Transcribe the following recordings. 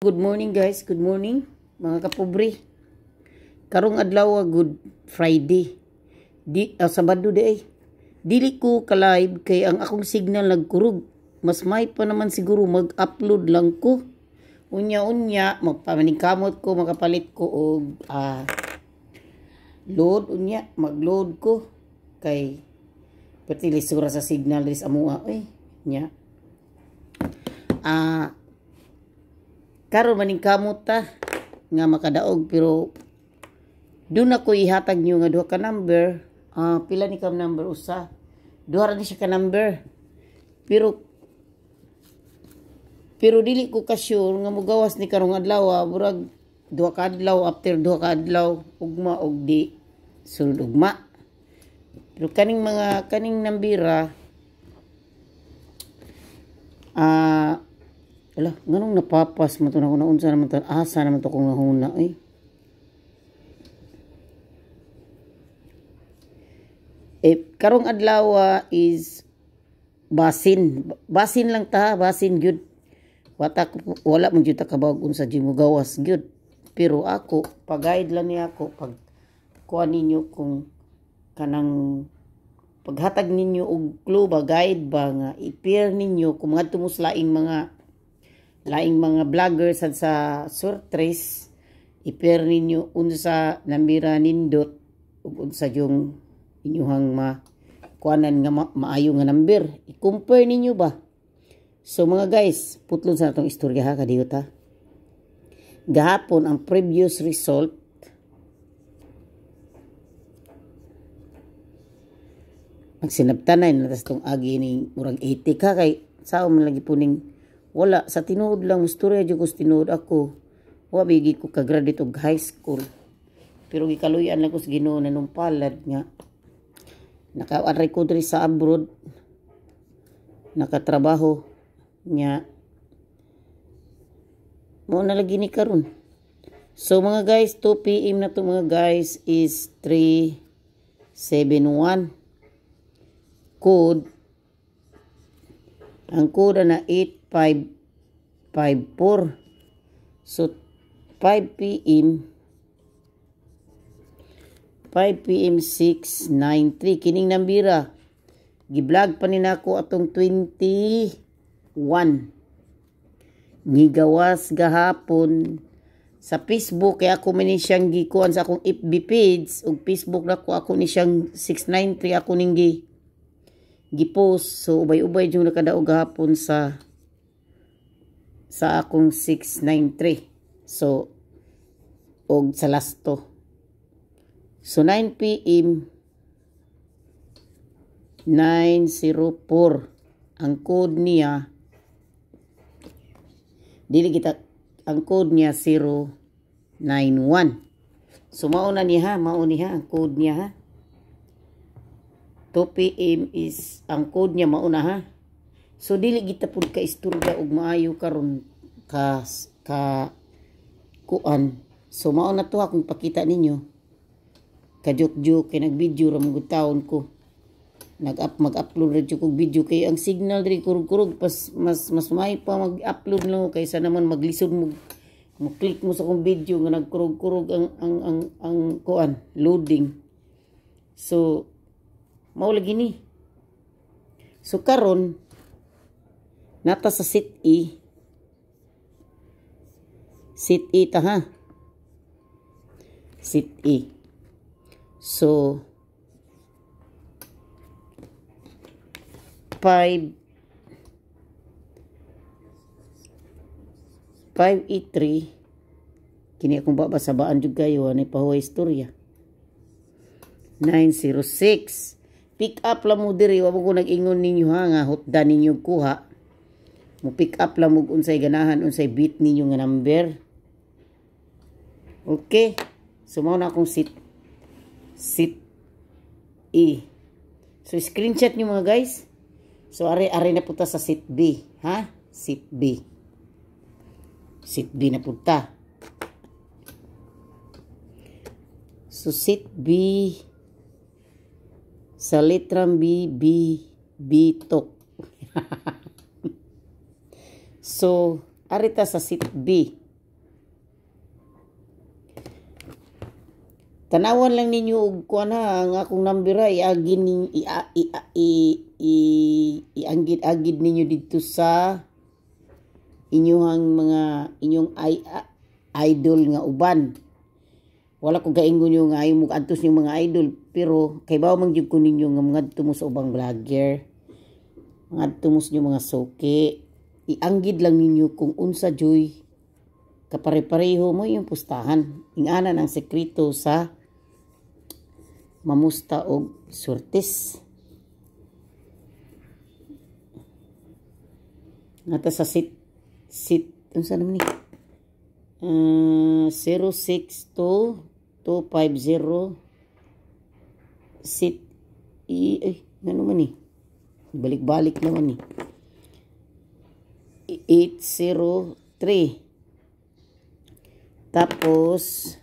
Good morning guys, good morning mga kapobre. Karong adlaw good Friday. Sabado di ay. Dili ko ka-live kay ang akong signal nagkurog. Mas may pa naman siguro mag-upload lang ko. Unya-unya magpamaningkamot ko, makapalit ko og load unya, mag-load ko kay pati lisura sa signal dis amuha nya. Karon maning kamot ta nga makadaog pero doon ako ihatag nyo nga duha ka number. Pila ni kam number usa. Duha ra ni siya ka number. Pero dili ko ka sure nga mogawas ni karong adlaw, burag duha ka adlaw, after duha ka adlaw ugma og di sulod ugma. Pero kaning nambira wala, nganong napapas mo ito na kung naunsa naman ito. Asa naman ito kung nahuna karong adlaw is basin. Basin lang ta, basin gyud. Wala mong gyud ta kabawag unsa gyud mo gawas gyud. Pero ako, pag-guide lang niya ako, pag kuha ninyo kung kanang paghatag ninyo og clue ba, guide ba nga, i-pair ninyo kung mga tumuslaing mga vloggers sa sortres, i-pair ninyo unsa nambira nindot ug unsa yung inyuhang kuanan nga maayo nga number. I-compare ninyo ba? So mga guys, putlon sa natong istorya ha kadiyot ha. Gahapon ang previous result ang sinabtanay na tas tong agi ni murag 80 ka kay sao man lagi puning wala sa tinuod lang musturya jud ko tinuod ako. Wa bigi ko ka-graduate og high school. Pero gikaluyan lang ko sa Ginoo na nung palad nga naka-aray ko diri sa abroad. Nakatrabaho nya mo na lagi ni karon. So mga guys, 2 PM na to mga guys is 371. Code ang code na 8554. So 5 PM 693 kining nambira gi-vlog pa ni nako atong 21 gigawas gahapon sa Facebook kay ako man siyang gikuan sa akong FB page ug Facebook nako ako ni siyang 693 ako ning gipost. So ubay-ubay yung nakadaog gahapon sa akong 693. So og sa lasto. So 9 PM 904 ang code niya. Dili kita ang code niya 091. So mauna niya ang code niya ha. 2 PM is ang code niya mauna ha. So dili kita pud ka istorya og maayo karon ka kuan. So mauna to akong pakita ninyo. Kajuk-juk kay nag-video ra mong taon ko. Mag-upload ra jud kog video kay ang signal diri kurog-kurog mas may pa mag-upload lang kaysa naman maglisod mo click mo sa kong video nga nagkurog-kurog ang kuan loading. So mao lagi ni. So karon nata sa sit E ta ha. Sit E. So 583 kini akong babasabaan jud kayo ani pahuwa istorya. 906 pick up lang mo diri, wa mo ko nag-ingon ninyo ha nga hutdan ninyo kuha. Mo pick up lang mo unsay ganahan, unsay beat ninyo nga number. Okay. So mao na akong sit E. So screenshot nyo mga guys. So are na punta sa sit B, ha? Sit B. Sit B na punta. So sit B sa litrang B tok. So arita sa sit B. Tanawan lang ninyo og kuan ha, ang akong number ha, iagid ninyo ianggid ninyo dito sa inyong idol nga uban. Wala ko gaingon nyo nga ayaw mo adtos yung mga idol, pero kay bawa man gyud ko ninyo nga mga adto mo sa ubang vlogger, mga adto mo sa mga suki, ianggid lang ninyo kung unsa joy kapare-pareho mo yung pustahan. Inganan ang sekreto sa mamusta og surtis. Ngata sa sit unsa naman ni? 062250 sit ano man ni? Balik-balik naman ni. 803 tapos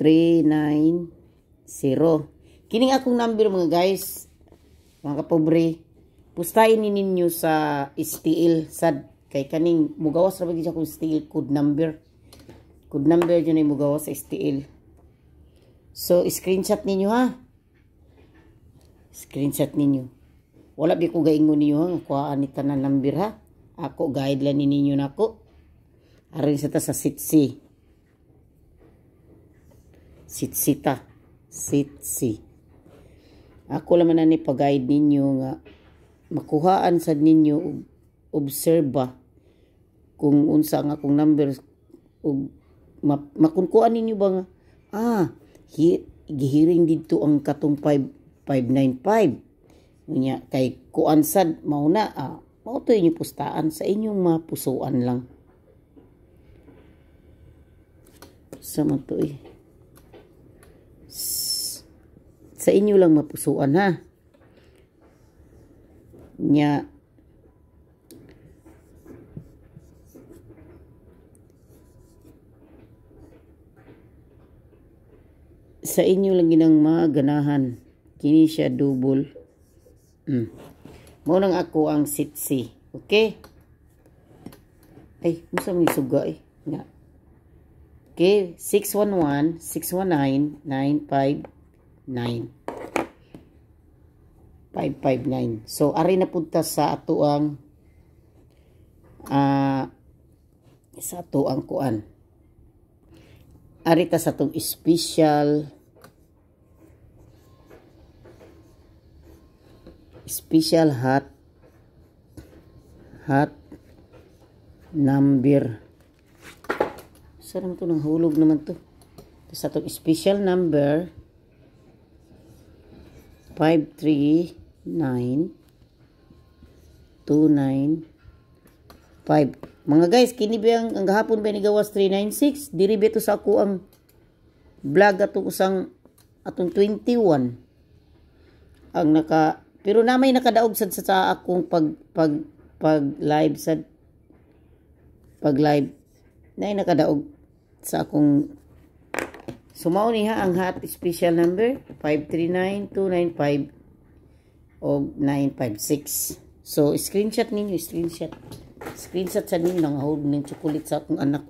390. Kining akong number mga guys, mga kapobre, pustahin ninyo sa STL sad kay kaning mugawas ra bagi sa akong STL code number. Code number dyan ay mugawas sa STL. So screenshot ninyo ha. Screenshot ninyo. Wala bi ko gaingon ninyo ha, kuhaan ni tanan number ha. Ako guideline ninyo nako. Aron sa ta sa sitsi. Sitsita. Sitsi. Ako laman na ni pag-guide ninyo nga makuhaan sad ninyo og obserba kung unsa ang akong number og makunkuan ninyo ba nga gihiring dito ang katong 5595 nya kay kuan sad mauna mao to inyo pustaan sa inyong mapusuan lang sa man to sa inyo lang mapusuan ha nya sa inyo lang ginang maganahan kini siya double mo nang ako ang sitsi okay ay musa may suga nga okay 611-619-959 559. So ari na punta sa ato ang kuan. Ari ta sa tong special hot number. Sarang to nang hulog naman to. Sa tong special number 539-295. Mga guys, kini ba ang gahapon ba ni gawas 396? Diri ba to sa ako ang vlog atong usang atong 21. Ang pero na may nakadaog sad sa akong pag live sad pag live na nakadaog sa akong sumaw ni ha ang hot special number 539-295 o 956. So screenshot ninyo, screenshot sa ninyo nang hold ng chocolate sa akong anak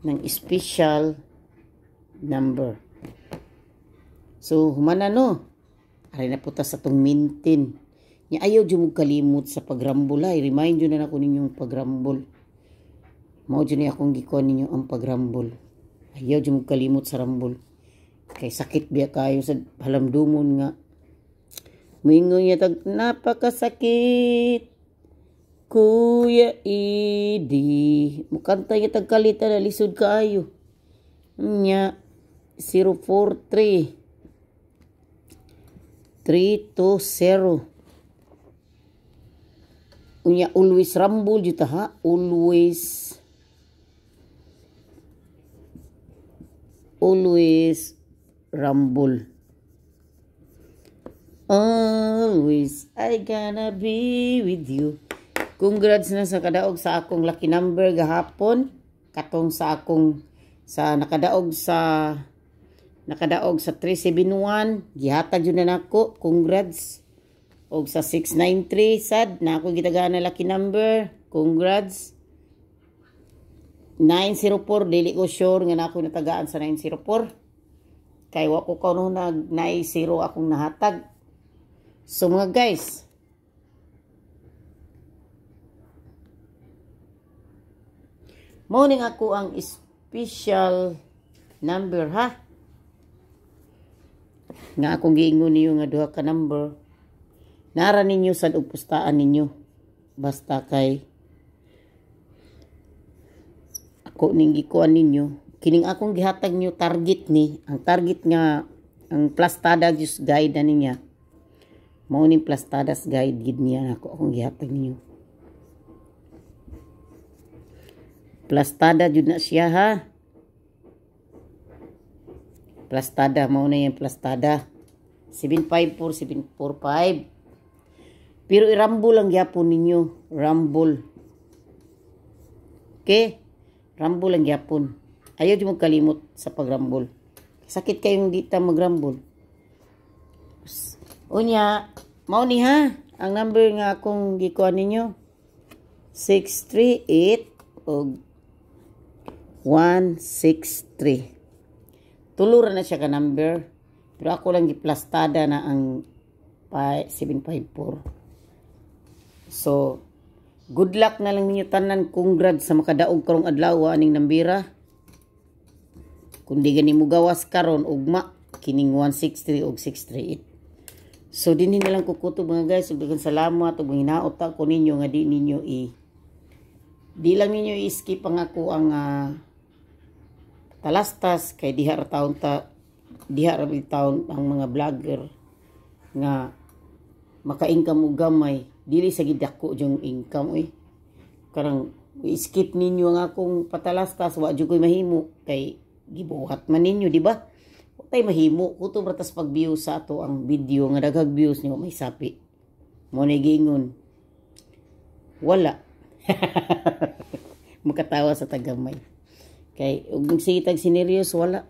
ng special number. So humana no ari na puta sa tong maintain nya ayaw jud mo kalimot sa pagrambol ay remind jud na nako ninyong pagrambol mao jud ni akong gikuan ninyo ang pagrambol. Ayaw dyan mo kalimot sa rambol. Kay sakit biya kayo sa halamdumon nga. Mingon niya tag, napakasakit. Kuya Idi. Mukanta niya tag kalita na lisod kayo. Nya 043-320. Unya always rambol juta ha. Always rumble. Always I gonna be with you. Congrats na sa kadaog sa akong lucky number gahapon. Katong sa akong nakadaog sa 371. Gihatag yun na nako. Congrats. Og sa 693 sad na ako gitagana lucky number. Congrats. 904 dili ko sure nga na ako natagaan sa 904. Kay wa ko kuno nag 90 akong nahatag. So mga guys, morning ako ang special number ha. Nga akong giingon niyo nga duha ka number. Nara ninyo sa upustaan ninyo. Basta kay ako ning gikuan ninyo. Kining akong gihatag niyo target ni. Ang target nga ang Plastada just guide na niya. Mao ning Plastadas guide gid niya ako akong gihatag ninyo. Plastada jud na siya ha. Plastada, mao na yung Plastada. 754, 745. Pero i-rumble lang gyapon ninyo. Rumble. Okay? Rumble lang gyapon. Ayaw di mo kalimot sa pag-rumble. Sakit kayong di ta mag-rumble. Unya, mao ni ha. Ang number nga akong gikuan ninyo. 638 o 163. Tuluran na siya ka number. Pero ako lang giplastada na ang 754. So, good luck na lang ninyo tanan. Congrats sa makadaog karong adlaw aning nambira. Kung di gani mo gawas karon ugma kining 163 og 638. So dinhi na lang kukutob mga guys. Ug daghang salamat ug hinaot ko ninyo nga di ninyo di lang ninyo i-skip ang ako ang talastas kay diha ra taon ang mga vlogger nga maka-income og gamay dili sa gidako yung income karang i-skip ninyo ang akong patalastas wa jud koy mahimo kay gibuhat man ninyo di ba tay mahimo kutob ratas pag views sa ato ang video nga daghag views niyo may sapi mo ni gingon wala makatawa sa tagamay kay ug nagsitag sineryos wala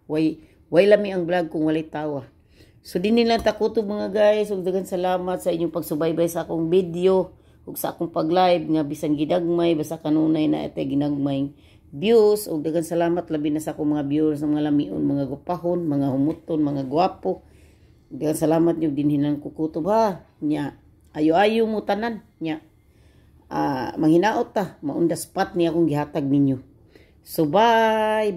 way lami ang vlog kung walay tawa. So dinhi lang ta kutob mga guys ug daghang salamat sa inyong pagsubaybay sa akong video ug sa akong pag-live nga bisan gidagmay basta kanunay na ite ginagmay views ug daghang salamat labi na sa akong mga viewers ng mga lamion, mga gupahon, mga humuton, mga gwapo. Daghang salamat niyo dinhi lang kukutob ha. Nya ayo-ayo mo tanan nya. Manghinaot ta maunda spot ni akong gihatag ninyo. So bye.